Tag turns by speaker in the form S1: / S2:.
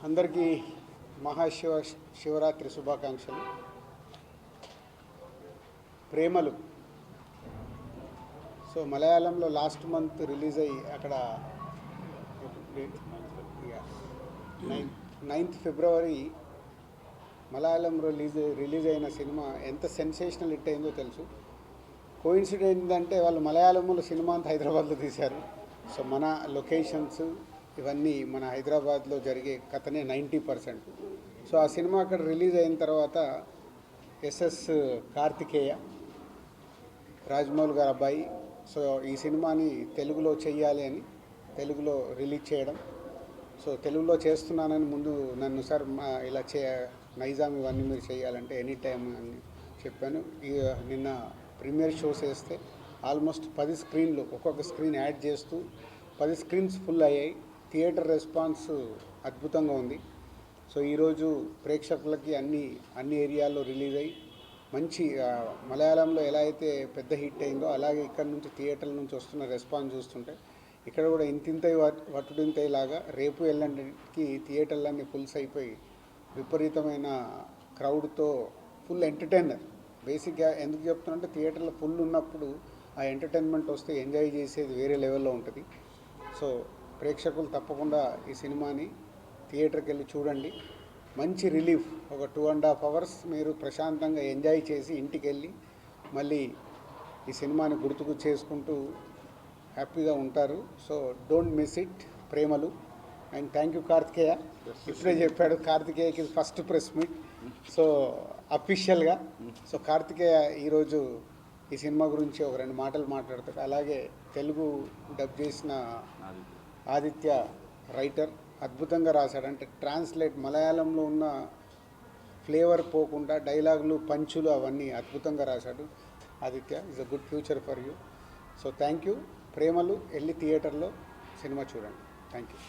S1: అందరికీ శివరాత్రి శుభాకాంక్షలు. ప్రేమలు సో మలయాళంలో లాస్ట్ మంత్ రిలీజ్ అయ్యి అక్కడ 9th ఫిబ్రవరి మలయాళం రిలీజ్ అయిన సినిమా ఎంత సెన్సేషనల్ హిట్ అయిందో తెలుసు. కోయిన్సిడెంట్ అంటే వాళ్ళు మలయాళంలో సినిమా అంతా హైదరాబాద్లో తీశారు. సో మన లొకేషన్స్ ఇవన్నీ మన హైదరాబాద్లో జరిగే కథనే 90%. సో ఆ సినిమా అక్కడ రిలీజ్ అయిన తర్వాత ఎస్ఎస్ కార్తికేయ, రాజమౌళి గారు అబ్బాయి, సో ఈ సినిమాని తెలుగులో చెయ్యాలి అని తెలుగులో రిలీజ్ చేయడం. సో తెలుగులో చేస్తున్నానని ముందు నన్ను సార్ ఇలా నైజాం ఇవన్నీ మీరు చేయాలంటే ఎనీ టైం అని చెప్పాను. నిన్న ప్రీమియర్ షోస్ వేస్తే ఆల్మోస్ట్ 10 స్క్రీన్లు, ఒక్కొక్క స్క్రీన్ యాడ్ చేస్తూ 10 స్క్రీన్స్ ఫుల్ అయ్యాయి. థియేటర్ రెస్పాన్స్ అద్భుతంగా ఉంది. సో ఈరోజు ప్రేక్షకులకి అన్ని ఏరియాల్లో రిలీజ్ అయ్యి మంచి మలయాళంలో ఎలా అయితే పెద్ద హిట్ అయిందో అలాగే ఇక్కడ నుంచి థియేటర్ల నుంచి వస్తున్న రెస్పాన్స్ చూస్తుంటే ఇక్కడ కూడా ఇంతింతై వట్టుడింతై లాగా రేపు ఎల్లుండికి థియేటర్లన్నీ ఫుల్స్ అయిపోయి విపరీతమైన క్రౌడ్తో ఫుల్ ఎంటర్టైనర్. బేసిక్గా ఎందుకు చెప్తున్నంటే థియేటర్లో ఫుల్ ఉన్నప్పుడు ఆ ఎంటర్టైన్మెంట్ వస్తే ఎంజాయ్ చేసేది వేరే లెవెల్లో ఉంటుంది. సో ప్రేక్షకులు తప్పకుండా ఈ సినిమాని థియేటర్కి వెళ్ళి చూడండి. మంచి రిలీఫ్, ఒక 2.5 hours మీరు ప్రశాంతంగా ఎంజాయ్ చేసి ఇంటికి వెళ్ళి మళ్ళీ ఈ సినిమాని గుర్తుకు చేసుకుంటూ హ్యాపీగా ఉంటారు. So don't miss it. Premalu. And thank you Karthikeya. ఇప్పుడే చెప్పాడు కార్తికేయకి ఫస్ట్ ప్రెస్ మీట్, సో అఫీషియల్గా. సో కార్తికేయ ఈరోజు ఈ సినిమా గురించి ఒక 2 మాటలు మాట్లాడతాడు. అలాగే తెలుగు డబ్ చేసిన ఆదిత్య రైటర్ అద్భుతంగా రాశాడు. అంటే ట్రాన్స్లేట్ మలయాళంలో ఉన్న ఫ్లేవర్ పోకుండా డైలాగులు, పంచులు అవన్నీ అద్భుతంగా రాశాడు Aditya. Is a good future for you. So thank you. ప్రేమలు వెళ్ళి థియేటర్లో సినిమా చూడండి. Thank you.